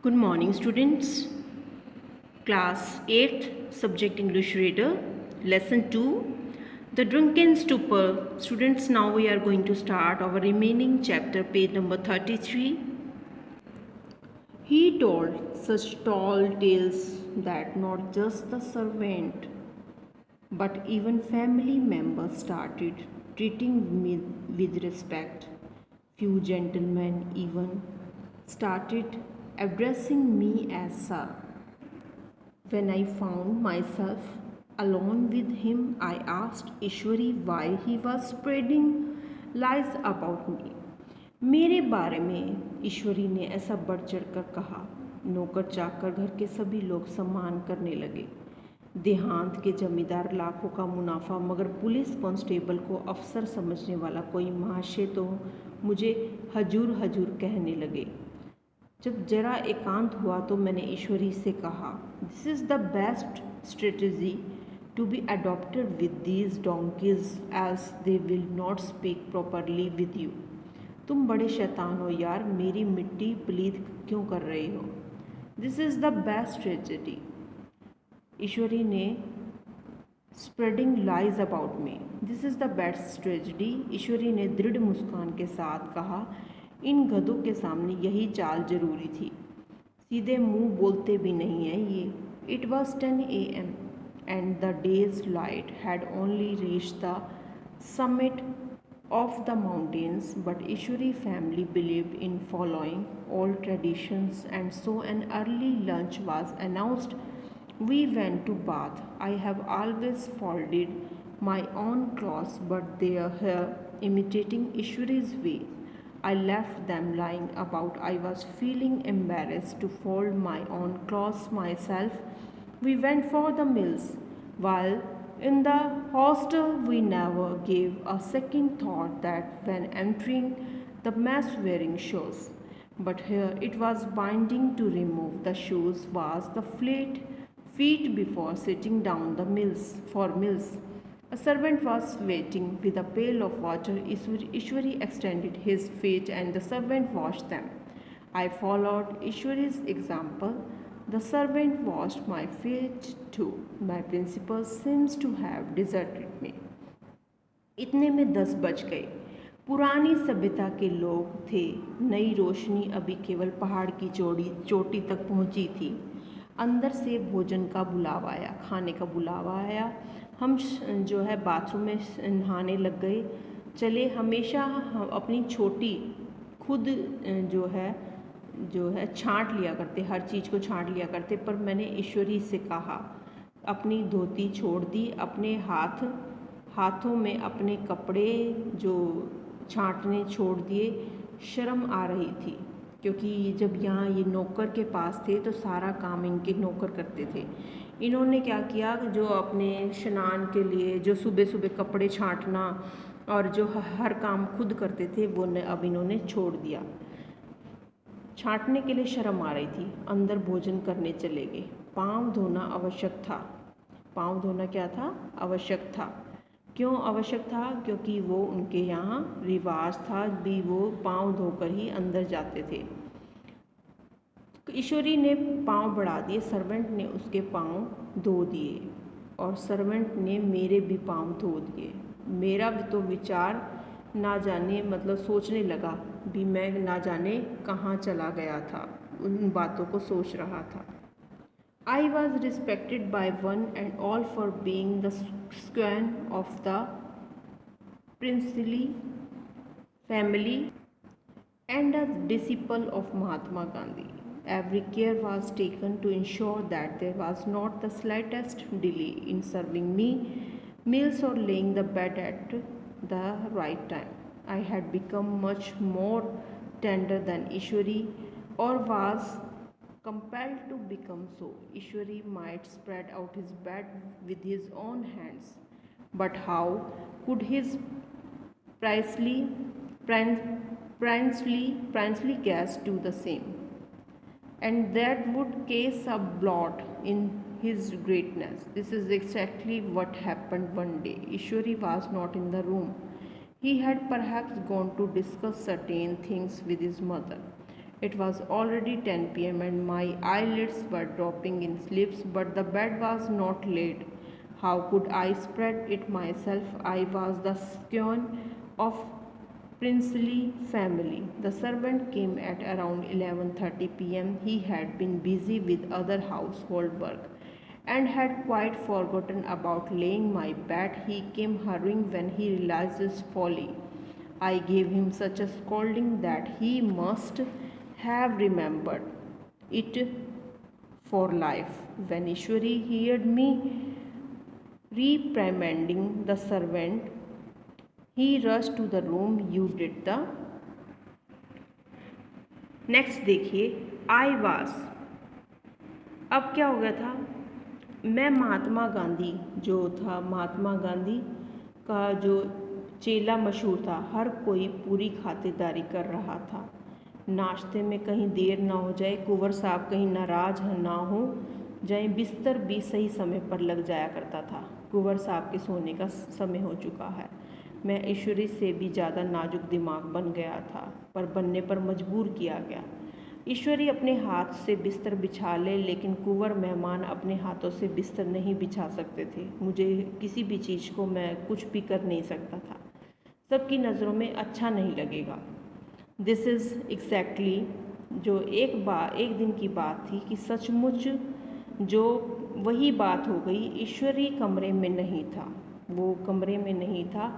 Good morning, students. Class 8, Subject English Reader, Lesson 2, The Drunken Stupor. Students, now we are going to start our remaining chapter, page number 33. He told such tall tales that not just the servant, but even family members started treating me with respect. Few gentlemen even started addressing me as sir. When I found myself alone with him, I asked Ishwari why he was spreading lies about me. मेरे बारे में ईश्वरी ने ऐसा बढ़ चढ़कर कहा। नौकर चाकर घर के सभी लोग सम्मान करने लगे। देहात के जमींदार लाखों का मुनाफा, मगर पुलिस कांस्टेबल को अफसर समझने वाला कोई महाशय तो मुझे हजूर हजूर कहने लगे। जब जरा एकांत हुआ तो मैंने ईश्वरी से कहा, this is the best strategy to be adopted with these donkeys as they will not speak properly with you. तुम बड़े शैतान हो यार, मेरी मिट्टी पलीद क्यों कर रहे हो। This is the best strategy, Ishwari ने spreading lies about me. This is the best strategy, Ishwari ने दृढ़ मुस्कान के साथ कहा। इन गधों के सामने यही चाल जरूरी थी, सीधे मुंह बोलते भी नहीं हैं ये। It was 10 AM and the days light had only reach the summit of the mountains, but Ishwari family believed in following all traditions, and so an early lunch was announced. We went to bath. I have always folded my own clothes, but they are here imitating Ishwari's way. I left them lying about. I was feeling embarrassed to fold my own clothes myself. We went for the mills. While in the hostel, we never gave a second thought that when entering the mess wearing shoes. But here it was binding to remove the shoes was the flat feet before sitting down the mills for mills. A servant was waiting with a pail of water. Ishwari extended his feet and the servant washed them. I followed Ishwari's example. The servant washed my feet too. My principal seems to have deserted me. इतने में 10 बज गए। पुरानी सभ्यता के लोग थे। नई रोशनी अभी केवल पहाड़ की चोटी तक पहुंची थी। अंदर से भोजन का बुलावा आया, खाने का बुलावा आया। हम जो है बाथरूम में नहाने लग गए। चले हमेशा हम अपनी छोटी खुद जो है छांट लिया करते, हर चीज़ को छांट लिया करते। पर मैंने ईश्वरी से कहा, अपनी धोती छोड़ दी, अपने हाथों में अपने कपड़े जो छांटने छोड़ दिए। शर्म आ रही थी, क्योंकि जब यहाँ ये नौकर के पास थे तो सारा काम इनके नौकर करते थे। इन्होंने क्या किया, जो अपने स्नान के लिए जो सुबह सुबह कपड़े छांटना और जो हर काम खुद करते थे वो अब इन्होंने छोड़ दिया। छांटने के लिए शर्म आ रही थी। अंदर भोजन करने चले गए। पाँव धोना आवश्यक था। पाँव धोना क्या था? आवश्यक था। क्यों आवश्यक था? क्योंकि वो उनके यहाँ रिवाज था भी, वो पाँव धोकर ही अंदर जाते थे। ईश्वरी ने पाँव बढ़ा दिए, सर्वेंट ने उसके पाँव धो दिए और सर्वेंट ने मेरे भी पाँव धो दिए। मेरा भी तो विचार ना जाने सोचने लगा भी, मैं ना जाने कहाँ चला गया था, उन बातों को सोच रहा था। I was respected by one and all for being the scion of the princely family and a disciple of Mahatma Gandhi. Every care was taken to ensure that there was not the slightest delay in serving me meals or laying the bed at the right time. I had become much more tender than Ishwari, or was compelled to become so. Ishwari might spread out his bed with his own hands, but how could his princely guest do the same? And that would cast a blot in his greatness. This is exactly what happened one day. Ishwari was not in the room. He had perhaps gone to discuss certain things with his mother. It was already 10 p.m. and my eyelids were dropping in sleep, but the bed was not laid. How could I spread it myself? I was the scion of princely family. The servant came at around 11:30 p.m. He had been busy with other household work and had quite forgotten about laying my bed. He came hurrying when he realized his folly. I gave him such a scolding that he must have remembered it for life. When Ishwari heard me reprimanding the servant, he rushed to the room. You did the next देखिए I was. अब क्या हो गया था, मैं महात्मा गांधी जो था, महात्मा गांधी का जो चेला मशहूर था, हर कोई पूरी खातिरदारी कर रहा था। नाश्ते में कहीं देर ना हो जाए, कुंवर साहब कहीं नाराज ना हो जाए, बिस्तर भी सही समय पर लग जाया करता था। कुंवर साहब के सोने का समय हो चुका है। मैं ईश्वरी से भी ज़्यादा नाजुक दिमाग बन गया था, पर बनने पर मजबूर किया गया। ईश्वरी अपने हाथ से बिस्तर बिछा ले, लेकिन कुंवर मेहमान अपने हाथों से बिस्तर नहीं बिछा सकते थे। मुझे किसी भी चीज़ को मैं कुछ भी कर नहीं सकता था, सबकी नज़रों में अच्छा नहीं लगेगा। दिस इज़ एग्जैक्टली जो एक दिन की बात थी कि सचमुच जो वही बात हो गई। ईश्वरी कमरे में नहीं था, वो कमरे में नहीं था।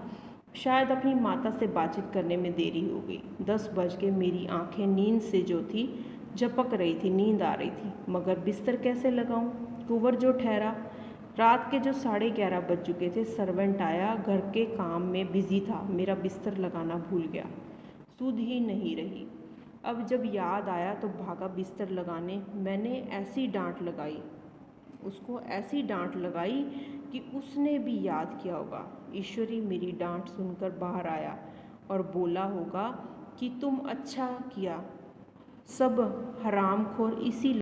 शायद अपनी माता से बातचीत करने में देरी हो गई। 10 बज के मेरी आंखें नींद से जो थी झपक रही थी, नींद आ रही थी, मगर बिस्तर कैसे लगाऊं? कुंवर जो ठहरा। रात के जो 11:30 बज चुके थे। सर्वेंट आया, घर के काम में बिजी था, मेरा बिस्तर लगाना भूल गया। सुध ही नहीं रही। अब जब याद आया तो भागा बिस्तर लगाने। मैंने ऐसी डांट लगाई, उसको ऐसी डांट लगाई कि उसने भी याद किया होगा। ईश्वरी मेरी डांट सुनकर बाहर आया और बोला होगा कि तुम अच्छा किया, सब हरामखोर इसी